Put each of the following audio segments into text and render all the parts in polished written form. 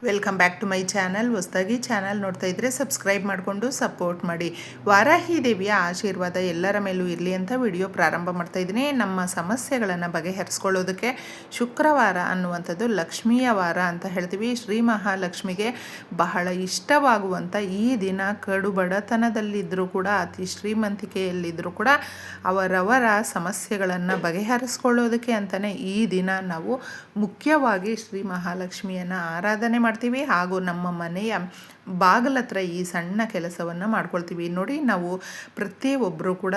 Welcome back to my channel. ಹೊಸದಾಗಿ channel ನೋಡ್ತಾ ಇದ್ದರೆ ಸಬ್ಸ್ಕ್ರೈಬ್ ಮಾಡಿಕೊಂಡು ಸಪೋರ್ಟ್ ಮಾಡಿ. ವಾರಾಹಿ ದೇವಿಯ ಆಶೀರ್ವಾದ ಎಲ್ಲರ ಮೇಲೂ ಇರಲಿ ಅಂತ ವಿಡಿಯೋ ಪ್ರಾರಂಭ ಮಾಡ್ತಾ ಇದ್ದೀನಿ. ನಮ್ಮ ಸಮಸ್ಯೆಗಳನ್ನು ಬಗೆಹರಿಸ್ಕೊಳ್ಳೋದಕ್ಕೆ ಶುಕ್ರವಾರ ಅನ್ನುವಂಥದ್ದು ಲಕ್ಷ್ಮಿಯ ವಾರ ಅಂತ ಹೇಳ್ತೀವಿ. ಶ್ರೀ ಮಹಾಲಕ್ಷ್ಮಿಗೆ ಬಹಳ ಇಷ್ಟವಾಗುವಂಥ ಈ ದಿನ ಕಡು ಬಡತನದಲ್ಲಿದ್ದರೂ ಕೂಡ ಅತಿ ಶ್ರೀಮಂತಿಕೆಯಲ್ಲಿದ್ದರೂ ಕೂಡ ಅವರವರ ಸಮಸ್ಯೆಗಳನ್ನು ಬಗೆಹರಿಸ್ಕೊಳ್ಳೋದಕ್ಕೆ ಅಂತಲೇ ಈ ದಿನ ನಾವು ಮುಖ್ಯವಾಗಿ ಶ್ರೀ ಮಹಾಲಕ್ಷ್ಮಿಯನ್ನು ಆರಾಧನೆ ಮಾಡ್ತೀವಿ. ಹಾಗೂ ನಮ್ಮ ಮನೆಯ ಬಾಗಿಲತ್ರ ಈ ಸಣ್ಣ ಕೆಲಸವನ್ನು ಮಾಡ್ಕೊಳ್ತೀವಿ. ನೋಡಿ, ನಾವು ಪ್ರತಿಯೊಬ್ಬರು ಕೂಡ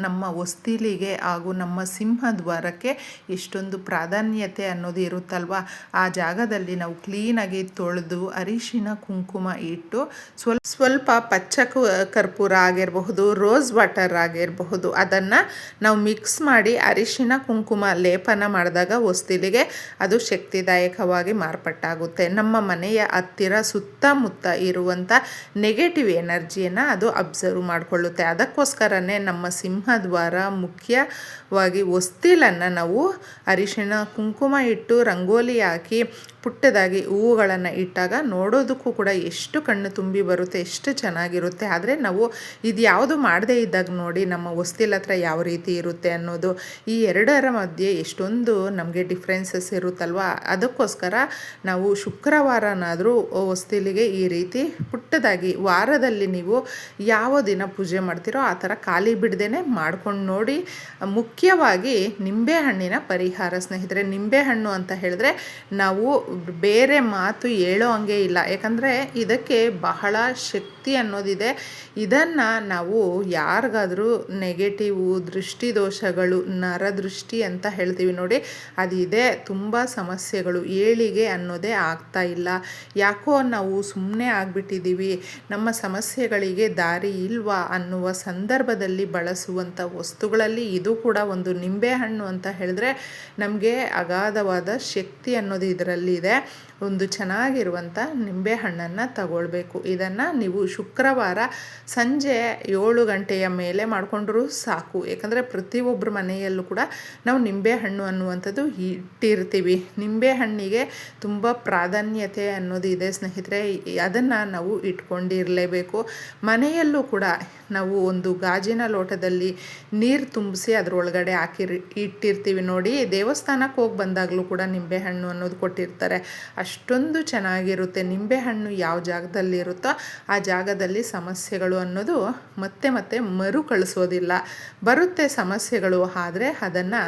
ನಮ್ಮ ಹೊಸ್ತಿಲಿಗೆ ಹಾಗೂ ನಮ್ಮ ಸಿಂಹದ್ವಾರಕ್ಕೆ ಎಷ್ಟೊಂದು ಪ್ರಾಧಾನ್ಯತೆ ಅನ್ನೋದು ಇರುತ್ತಲ್ವ. ಆ ಜಾಗದಲ್ಲಿ ನಾವು ಕ್ಲೀನಾಗಿ ತೊಳೆದು ಅರಿಶಿನ ಕುಂಕುಮ ಇಟ್ಟು ಸ್ವಲ್ಪ ಪಚ್ಚ ಕರ್ಪೂರ ಆಗಿರಬಹುದು, ರೋಸ್ ವಾಟರ್ ಆಗಿರಬಹುದು, ಅದನ್ನು ನಾವು ಮಿಕ್ಸ್ ಮಾಡಿ ಅರಿಶಿನ ಕುಂಕುಮ ಲೇಪನ ಮಾಡಿದಾಗ ಹೊಸ್ತಿಲಿಗೆ ಅದು ಶಕ್ತಿದಾಯಕವಾಗಿ ಮಾರ್ಪಾಟಾಗುತ್ತೆ. ನಮ್ಮ ಮನೆಯ ಹತ್ತಿರ ಸುತ್ತಮುತ್ತ ಇರುವಂಥ ನೆಗೆಟಿವ್ ಎನರ್ಜಿಯನ್ನು ಅದು ಅಬ್ಸರ್ವ್ ಮಾಡಿಕೊಳ್ಳುತ್ತೆ. ಅದಕ್ಕೋಸ್ಕರನೇ ನಮ್ಮ ಸಿಂಹದ್ವಾರ ಮುಖ್ಯವಾಗಿ ಹೊಸ್ತಿಲನ್ನು ನಾವು ಅರಿಶಿನ ಕುಂಕುಮ ಇಟ್ಟು ರಂಗೋಲಿ ಹಾಕಿ ಪುಟ್ಟದಾಗಿ ಹೂವುಗಳನ್ನು ಇಟ್ಟಾಗ ನೋಡೋದಕ್ಕೂ ಕೂಡ ಎಷ್ಟು ಕಣ್ಣು ತುಂಬಿ ಬರುತ್ತೆ, ಎಷ್ಟು ಚೆನ್ನಾಗಿರುತ್ತೆ. ಆದರೆ ನಾವು ಇದು ಯಾವುದು ಮಾಡದೇ ಇದ್ದಾಗ ನೋಡಿ ನಮ್ಮ ಹೊಸ್ತಿಲ ಹತ್ರ ಯಾವ ರೀತಿ ಇರುತ್ತೆ ಅನ್ನೋದು, ಈ ಎರಡರ ಮಧ್ಯೆ ಎಷ್ಟೊಂದು ನಮಗೆ ಡಿಫ್ರೆನ್ಸಸ್ ಇರುತ್ತಲ್ವ. ಅದಕ್ಕೋಸ್ಕರ ನಾವು ಶುಕ್ರವಾರನಾದರೂ ಹೊಸ್ತಿಲಿಗೆ ಈ ರೀತಿ ಪುಟ್ಟದಾಗಿ ವಾರದಲ್ಲಿ ನೀವು ಯಾವ ದಿನ ಪೂಜೆ ಮಾಡ್ತೀರೋ ಆ ಥರ ಖಾಲಿ ಬಿಡದೇನೆ ಮಾಡ್ಕೊಂಡು ನೋಡಿ. ಮುಖ್ಯವಾಗಿ ನಿಂಬೆಹಣ್ಣಿನ ಪರಿಹಾರ ಸ್ನೇಹಿತರೆ. ನಿಂಬೆಹಣ್ಣು ಅಂತ ಹೇಳಿದ್ರೆ ನಾವು ಬೇರೆ ಮಾತು ಹೇಳೋ ಹಂಗೆ ಇಲ್ಲ, ಯಾಕಂದರೆ ಇದಕ್ಕೆ ಬಹಳ ಶಕ್ತಿ ಅನ್ನೋದಿದೆ. ಇದನ್ನು ನಾವು ಯಾರಿಗಾದರೂ ನೆಗೆಟಿವ್ ದೃಷ್ಟಿ ದೋಷಗಳು, ನರದೃಷ್ಟಿ ಅಂತ ಹೇಳ್ತೀವಿ ನೋಡಿ, ಅದಿದೆ. ತುಂಬ ಸಮಸ್ಯೆಗಳು, ಏಳಿಗೆ ಅನ್ನೋದೇ ಆಗ್ತಾ ಇಲ್ಲ. ಯಾಕೋ ನಾವು ಸುಮ್ಮನೆ ಆಗಿಬಿಟ್ಟಿದ್ದೀವಿ, ನಮ್ಮ ಸಮಸ್ಯೆಗಳಿಗೆ ದಾರಿ ಇಲ್ವಾ ಅನ್ನುವ ಸಂದರ್ಭದಲ್ಲಿ ಬಳಸುವಂಥ ವಸ್ತುಗಳಲ್ಲಿ ಇದು ಕೂಡ ಒಂದು. ನಿಂಬೆಹಣ್ಣು ಅಂತ ಹೇಳಿದ್ರೆ ನಮಗೆ ಅಗಾಧವಾದ ಶಕ್ತಿ ಅನ್ನೋದು ಇದರಲ್ಲಿ ಇದೆ. ಒಂದು ಚೆನ್ನಾಗಿರುವಂಥ ನಿಂಬೆಹಣ್ಣನ್ನು ತಗೊಳ್ಬೇಕು. ಇದನ್ನು ನೀವು ಶುಕ್ರವಾರ ಸಂಜೆ 7 ಗಂಟೆಯ ಮೇಲೆ ಮಾಡಿಕೊಂಡ್ರೂ ಸಾಕು. ಯಾಕಂದರೆ ಪ್ರತಿಯೊಬ್ಬರ ಮನೆಯಲ್ಲೂ ಕೂಡ ನಾವು ನಿಂಬೆಹಣ್ಣು ಅನ್ನುವಂಥದ್ದು ಇಟ್ಟಿರ್ತೀವಿ. ನಿಂಬೆಹಣ್ಣಿಗೆ ತುಂಬ ಪ್ರಾಧಾನ್ಯತೆ ಅನ್ನೋದು ಇದೆ ಸ್ನೇಹಿತರೆ. ಅದನ್ನು ನಾವು ಇಟ್ಕೊಂಡಿರಲೇಬೇಕು. ಮನೆಯಲ್ಲೂ ಕೂಡ ನಾವು ಒಂದು ಗಾಜಿನ ಲೋಟದಲ್ಲಿ ನೀರು ತುಂಬಿಸಿ ಅದರೊಳಗಡೆ ಹಾಕಿ ಇಟ್ಟಿರ್ತೀವಿ ನೋಡಿ. ದೇವಸ್ಥಾನಕ್ಕೆ ಹೋಗಿ ಬಂದಾಗಲೂ ಕೂಡ ನಿಂಬೆಹಣ್ಣು ಅನ್ನೋದು ಕೊಟ್ಟಿರ್ತಾರೆ. ಅಷ್ಟೊಂದು ಚೆನ್ನಾಗಿರುತ್ತೆ. ನಿಂಬೆಹಣ್ಣು ಯಾವ ಜಾಗದಲ್ಲಿ ಇರುತ್ತೋ ಆ ಜಾಗದಲ್ಲಿ ಸಮಸ್ಯೆಗಳು ಅನ್ನೋದು ಮತ್ತೆ ಮತ್ತೆ ಮರುಕಳಿಸೋದಿಲ್ಲ. ಬರುತ್ತೆ ಸಮಸ್ಯೆಗಳು, ಆದರೆ ಅದನ್ನು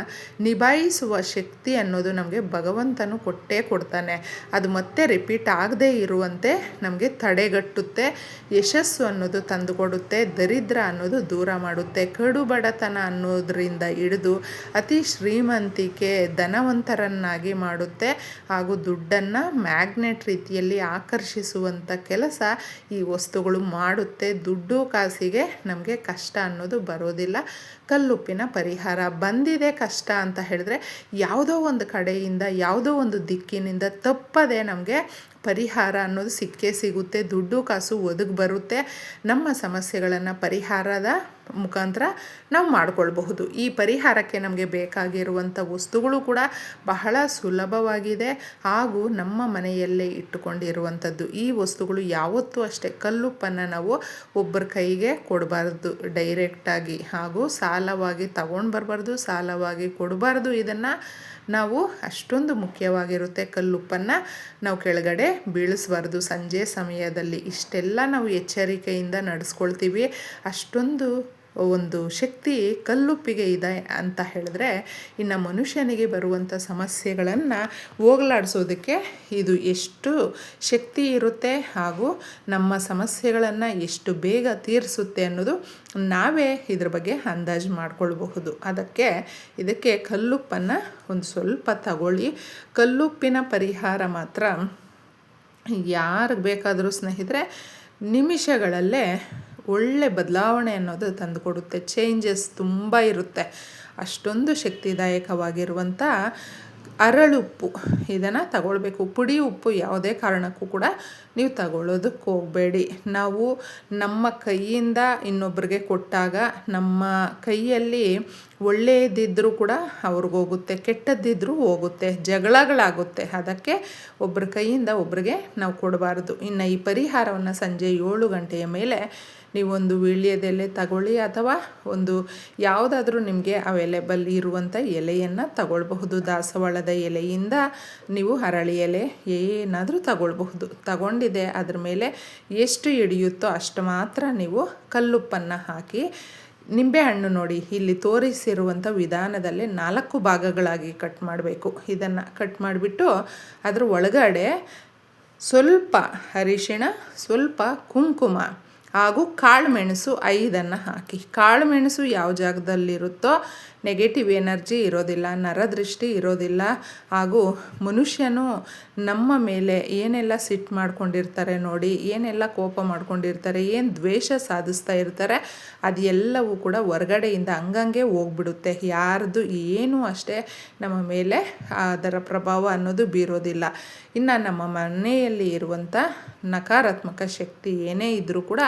ನಿಭಾಯಿಸುವ ಶಕ್ತಿ ಅನ್ನೋದು ನಮಗೆ ಭಗವಂತನು ಕೊಟ್ಟೇ ಕೊಡ್ತಾನೆ. ಅದು ಮತ್ತೆ ರಿಪೀಟ್ ಆಗದೇ ಇರುವಂತೆ ನಮಗೆ ತಡೆಗಟ್ಟುತ್ತೆ. ಯಶಸ್ಸು ಅನ್ನೋದು ತಂದುಕೊಡುತ್ತೆ. ದರಿದ್ರ ಅನ್ನೋದು ದೂರ ಮಾಡುತ್ತೆ. ಕಡು ಬಡತನ ಅನ್ನೋದರಿಂದ ಹಿಡಿದು ಅತಿ ಶ್ರೀಮಂತಿಕೆ, ಧನವಂತರನ್ನಾಗಿ ಮಾಡುತ್ತೆ. ಹಾಗೂ ದುಡ್ಡನ್ನು ಮ್ಯಾಗ್ನೆಟ್ ರೀತಿಯಲ್ಲಿ ಆಕರ್ಷಿಸುವಂಥ ಕೆಲಸ ಈ ವಸ್ತುಗಳು ಮಾಡುತ್ತೆ. ದುಡ್ಡು ಕಾಸಿಗೆ ನಮಗೆ ಕಷ್ಟ ಅನ್ನೋದು ಬರೋದಿಲ್ಲ. ಕಲ್ಲುಪ್ಪಿನ ಪರಿಹಾರ ಬಂದಿದೆ ಕಷ್ಟ ಅಂತ ಹೇಳಿದ್ರೆ ಯಾವುದೋ ಒಂದು ಕಡೆಯಿಂದ, ಯಾವುದೋ ಒಂದು ದಿಕ್ಕಿನಿಂದ ತಪ್ಪದೆ ನಮಗೆ ಪರಿಹಾರ ಅನ್ನೋದು ಸಿಕ್ಕೇ ಸಿಗುತ್ತೆ. ದುಡ್ಡು ಕಾಸು ಒದಗಿ ಬರುತ್ತೆ. ನಮ್ಮ ಸಮಸ್ಯೆಗಳನ್ನು ಪರಿಹಾರದ ಮುಖಾಂತರ ನಾವು ಮಾಡ್ಕೊಳ್ಬಹುದು. ಈ ಪರಿಹಾರಕ್ಕೆ ನಮಗೆ ಬೇಕಾಗಿರುವಂಥ ವಸ್ತುಗಳು ಕೂಡ ಬಹಳ ಸುಲಭವಾಗಿದೆ ಹಾಗೂ ನಮ್ಮ ಮನೆಯಲ್ಲೇ ಇಟ್ಟುಕೊಂಡಿರುವಂಥದ್ದು. ಈ ವಸ್ತುಗಳು ಯಾವತ್ತೂ ಅಷ್ಟೇ ಕಲ್ಲುಪ್ಪನ್ನು ನಾವು ಒಬ್ಬರ ಕೈಗೆ ಕೊಡಬಾರ್ದು ಡೈರೆಕ್ಟಾಗಿ, ಹಾಗೂ ಸಾಲವಾಗಿ ತಗೊಂಡು ಬರಬಾರ್ದು, ಸಾಲವಾಗಿ ಕೊಡಬಾರ್ದು. ಇದನ್ನು ನಾವು ಅಷ್ಟೊಂದು ಮುಖ್ಯವಾಗಿರುತ್ತೆ. ಕಲ್ಲುಪ್ಪನ್ನು ನಾವು ಕೆಳಗಡೆ ಬೀಳಿಸಬಾರ್ದು ಸಂಜೆ ಸಮಯದಲ್ಲಿ. ಇಷ್ಟೆಲ್ಲ ನಾವು ಎಚ್ಚರಿಕೆಯಿಂದ ನಡೆಸ್ಕೊಳ್ತೀವಿ. ಅಷ್ಟೊಂದು ಒಂದು ಶಕ್ತಿ ಕಲ್ಲುಪ್ಪಿಗೆ ಇದೆ ಅಂತ ಹೇಳಿದ್ರೆ ಇನ್ನು ಮನುಷ್ಯನಿಗೆ ಬರುವಂಥ ಸಮಸ್ಯೆಗಳನ್ನು ಹೋಗಲಾಡಿಸೋದಕ್ಕೆ ಇದು ಎಷ್ಟು ಶಕ್ತಿ ಇರುತ್ತೆ, ಹಾಗೂ ನಮ್ಮ ಸಮಸ್ಯೆಗಳನ್ನು ಎಷ್ಟು ಬೇಗ ತೀರಿಸುತ್ತೆ ಅನ್ನೋದು ನಾವೇ ಇದ್ರ ಬಗ್ಗೆ ಅಂದಾಜು ಮಾಡ್ಕೊಳ್ಬಹುದು. ಇದಕ್ಕೆ ಕಲ್ಲುಪ್ಪನ್ನು ಒಂದು ಸ್ವಲ್ಪ ತಗೊಳ್ಳಿ. ಕಲ್ಲುಪ್ಪಿನ ಪರಿಹಾರ ಮಾತ್ರ ಯಾರಿಗೆ ಬೇಕಾದರೂ ಸ್ನೇಹಿತರೆ ನಿಮಿಷಗಳಲ್ಲೇ ಒಳ್ಳೆ ಬದಲಾವಣೆ ಅನ್ನೋದು ತಂದುಕೊಡುತ್ತೆ. ಚೇಂಜಸ್ ತುಂಬ ಇರುತ್ತೆ. ಅಷ್ಟೊಂದು ಶಕ್ತಿದಾಯಕವಾಗಿರುವಂಥ ಅರಳುಪ್ಪು ಇದನ್ನು ತಗೊಳ್ಬೇಕು. ಪುಡಿ ಉಪ್ಪು ಯಾವುದೇ ಕಾರಣಕ್ಕೂ ಕೂಡ ನೀವು ತಗೊಳ್ಳೋದಕ್ಕೆ ಹೋಗಬೇಡಿ. ನಾವು ನಮ್ಮ ಕೈಯಿಂದ ಇನ್ನೊಬ್ಬರಿಗೆ ಕೊಟ್ಟಾಗ ನಮ್ಮ ಕೈಯಲ್ಲಿ ಒಳ್ಳೆಯದಿದ್ದರೂ ಕೂಡ ಅವ್ರಿಗೋಗುತ್ತೆ, ಕೆಟ್ಟದ್ದಿದ್ರೂ ಹೋಗುತ್ತೆ, ಜಗಳಗಳಾಗುತ್ತೆ. ಅದಕ್ಕೆ ಒಬ್ಬರ ಕೈಯಿಂದ ಒಬ್ರಿಗೆ ನಾವು ಕೊಡಬಾರ್ದು. ಇನ್ನು ಈ ಪರಿಹಾರವನ್ನು ಸಂಜೆ 7 ಗಂಟೆಯ ಮೇಲೆ ನೀವೊಂದು ವೀಳ್ಯದೆಲೆ ತಗೊಳ್ಳಿ, ಅಥವಾ ಒಂದು ಯಾವುದಾದ್ರೂ ನಿಮಗೆ ಅವೈಲೇಬಲ್ ಇರುವಂಥ ಎಲೆಯನ್ನು ತಗೊಳ್ಬಹುದು. ದಾಸವಾಳದ ಎಲೆಯಿಂದ ನೀವು ಹರಳಿ ಎಲೆ ಏನಾದರೂ ತಗೊಳ್ಬಹುದು. ತಗೊಂಡಿದೆ ಅದ್ರ ಮೇಲೆ ಎಷ್ಟು ಹಿಡಿಯುತ್ತೋ ಅಷ್ಟು ಮಾತ್ರ ನೀವು ಕಲ್ಲುಪ್ಪನ್ನು ಹಾಕಿ, ನಿಂಬೆಹಣ್ಣು ನೋಡಿ ಇಲ್ಲಿ ತೋರಿಸಿರುವಂಥ ವಿಧಾನದಲ್ಲಿ 4 ಭಾಗಗಳಾಗಿ ಕಟ್ ಮಾಡಬೇಕು. ಇದನ್ನು ಕಟ್ ಮಾಡಿಬಿಟ್ಟು ಅದ್ರ ಒಳಗಡೆ ಸ್ವಲ್ಪ ಅರಿಶಿಣ, ಸ್ವಲ್ಪ ಕುಂಕುಮ ಹಾಗೂ ಕಾಳುಮೆಣಸು 5 ಹಾಕಿ. ಕಾಳುಮೆಣಸು ಯಾವ ಜಾಗದಲ್ಲಿರುತ್ತೋ ನೆಗೆಟಿವ್ ಎನರ್ಜಿ ಇರೋದಿಲ್ಲ, ನರದೃಷ್ಟಿ ಇರೋದಿಲ್ಲ. ಹಾಗೂ ಮನುಷ್ಯನು ನಮ್ಮ ಮೇಲೆ ಏನೆಲ್ಲ ಸಿಟ್ಟು ಮಾಡ್ಕೊಂಡಿರ್ತಾರೆ ನೋಡಿ, ಏನೆಲ್ಲ ಕೋಪ ಮಾಡ್ಕೊಂಡಿರ್ತಾರೆ, ಏನು ದ್ವೇಷ ಸಾಧಿಸ್ತಾ ಇರ್ತಾರೆ, ಅದೆಲ್ಲವೂ ಕೂಡ ಹೊರಗಡೆಯಿಂದ ಹಂಗಂಗೆ ಹೋಗ್ಬಿಡುತ್ತೆ. ಯಾರ್ದು ಏನೂ ಅಷ್ಟೇ ನಮ್ಮ ಮೇಲೆ ಅದರ ಪ್ರಭಾವ ಅನ್ನೋದು ಬೀರೋದಿಲ್ಲ. ಇನ್ನು ನಮ್ಮ ಮನೆಯಲ್ಲಿ ಇರುವಂಥ ನಕಾರಾತ್ಮಕ ಶಕ್ತಿ ಏನೇ ಇದ್ದರೂ ಕೂಡ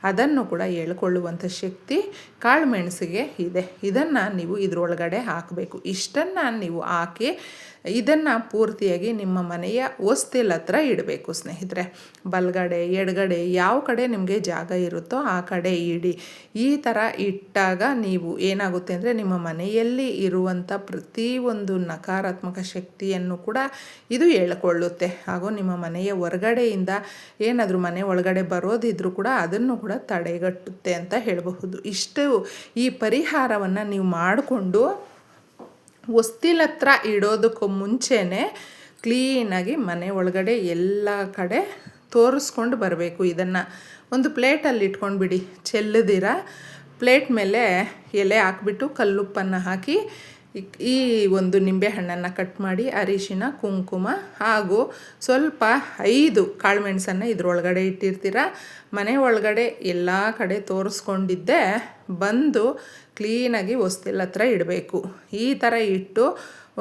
ಅದನ್ನು ಕೂಡ ಎಳ್ಕೊಳ್ಳುವಂಥ ಶಕ್ತಿ ಕಾಳುಮೆಣಸಿಗೆ ಇದೆ. ಇದನ್ನು ನೀವು ಇದರೊಳಗಡೆ ಹಾಕಬೇಕು. ಇಷ್ಟನ್ನು ನೀವು ಹಾಕಿ ಇದನ್ನು ಪೂರ್ತಿಯಾಗಿ ನಿಮ್ಮ ಮನೆಯ ಹೊಸ್ತಿಲ ಹತ್ರ ಇಡಬೇಕು ಸ್ನೇಹಿತರೆ. ಬಲಗಡೆ ಎಡಗಡೆ ಯಾವ ಕಡೆ ನಿಮಗೆ ಜಾಗ ಇರುತ್ತೋ ಆ ಕಡೆ ಇಡಿ. ಈ ಥರ ಇಟ್ಟಾಗ ನೀವು ಏನಾಗುತ್ತೆ ಅಂದರೆ ನಿಮ್ಮ ಮನೆಯಲ್ಲಿ ಇರುವಂಥ ಪ್ರತಿಯೊಂದು ನಕಾರಾತ್ಮಕ ಶಕ್ತಿಯನ್ನು ಕೂಡ ಇದು ಎಳ್ಕೊಳ್ಳುತ್ತೆ. ಹಾಗೂ ನಿಮ್ಮ ಮನೆಯ ಹೊರಗಡೆಯಿಂದ ಏನಾದರೂ ಮನೆ ಒಳಗಡೆ ಬರೋದಿದ್ರೂ ಕೂಡ ಅದನ್ನು ಕೂಡ ತಡೆಗಟ್ಟುತ್ತೆ ಅಂತ ಹೇಳಬಹುದು. ಇಷ್ಟು ಈ ಪರಿಹಾರವನ್ನು ನೀವು ಮಾಡಿಕೊಂಡು ಹೊಸ್ತಿಲ ಹತ್ರ ಇಡೋದಕ್ಕೂ ಮುಂಚೆನೇ ಕ್ಲೀನಾಗಿ ಮನೆ ಒಳಗಡೆ ಎಲ್ಲ ಕಡೆ ತೋರಿಸ್ಕೊಂಡು ಬರಬೇಕು. ಇದನ್ನು ಒಂದು ಪ್ಲೇಟಲ್ಲಿ ಇಟ್ಕೊಂಡ್ಬಿಡಿ, ಚೆಲ್ಲದಿರ ಪ್ಲೇಟ್ ಮೇಲೆ ಎಲೆ ಹಾಕ್ಬಿಟ್ಟು ಕಲ್ಲುಪ್ಪನ್ನು ಹಾಕಿ ಈ ಒಂದು ನಿಂಬೆಹಣ್ಣನ್ನು ಕಟ್ ಮಾಡಿ ಅರಿಶಿಣ, ಕುಂಕುಮ ಹಾಗೂ ಸ್ವಲ್ಪ 5 ಕಾಳುಮೆಣಸನ್ನು ಇದರೊಳಗಡೆ ಇಟ್ಟಿರ್ತೀರ. ಮನೆ ಒಳಗಡೆ ಎಲ್ಲ ಕಡೆ ತೋರಿಸ್ಕೊಂಡಿದ್ದೆ ಬಂದು ಕ್ಲೀನಾಗಿ ಹೊಸ್ತಿಲ ಹತ್ರ ಇಡಬೇಕು. ಈ ಥರ ಇಟ್ಟು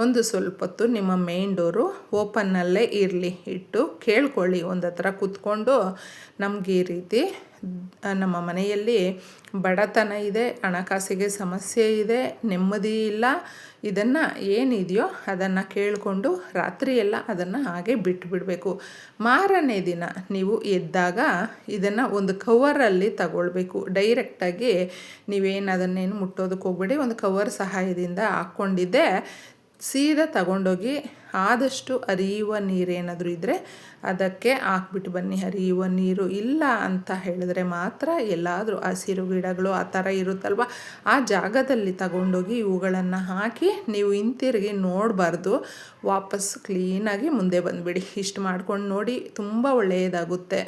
ಒಂದು ಸ್ವಲ್ಪ ಹೊತ್ತು ನಿಮ್ಮ ಮೇನ್ ಡೋರು ಓಪನ್ನಲ್ಲೇ ಇರಲಿ. ಇಟ್ಟು ಕೇಳ್ಕೊಳ್ಳಿ, ಒಂದು ಹತ್ರ ಕೂತ್ಕೊಂಡು ನಮಗೆ ಈ ರೀತಿ ನಮ್ಮ ಮನೆಯಲ್ಲಿ ಬಡತನ ಇದೆ, ಹಣಕಾಸಿಗೆ ಸಮಸ್ಯೆ ಇದೆ, ನೆಮ್ಮದಿ ಇಲ್ಲ, ಇದನ್ನು ಏನಿದೆಯೋ ಅದನ್ನು ಕೇಳಿಕೊಂಡು ರಾತ್ರಿ ಎಲ್ಲ ಅದನ್ನು ಹಾಗೆ ಬಿಟ್ಟುಬಿಡಬೇಕು. ಮಾರನೇ ದಿನ ನೀವು ಎದ್ದಾಗ ಇದನ್ನು ಒಂದು ಕವರಲ್ಲಿ ತಗೊಳ್ಬೇಕು. ಡೈರೆಕ್ಟಾಗಿ ನೀವೇನು ಅದನ್ನೇನು ಮುಟ್ಟೋದಕ್ಕೆ ಹೋಗ್ಬೇಡಿ. ಒಂದು ಕವರ್ ಸಹಾಯದಿಂದ ಹಾಕ್ಕೊಂಡಿದ್ದೆ ಸೀದಾ ತಗೊಂಡೋಗಿ ಆದಷ್ಟು ಹರಿಯುವ ನೀರೇನಾದರೂ ಇದ್ದರೆ ಅದಕ್ಕೆ ಹಾಕ್ಬಿಟ್ಟು ಬನ್ನಿ. ಹರಿಯುವ ನೀರು ಇಲ್ಲ ಅಂತ ಹೇಳಿದ್ರೆ ಮಾತ್ರ ಎಲ್ಲಾದರೂ ಹಸಿರು ಗಿಡಗಳು ಆ ಥರ ಇರುತ್ತಲ್ವ, ಆ ಜಾಗದಲ್ಲಿ ತಗೊಂಡೋಗಿ ಇವುಗಳನ್ನು ಹಾಕಿ ನೀವು ಹಿಂತಿರುಗಿ ನೋಡಬಾರ್ದು, ವಾಪಸ್ ಕ್ಲೀನಾಗಿ ಮುಂದೆ ಬಂದುಬಿಡಿ. ಇಷ್ಟು ಮಾಡ್ಕೊಂಡು ನೋಡಿ, ತುಂಬ ಒಳ್ಳೆಯದಾಗುತ್ತೆ.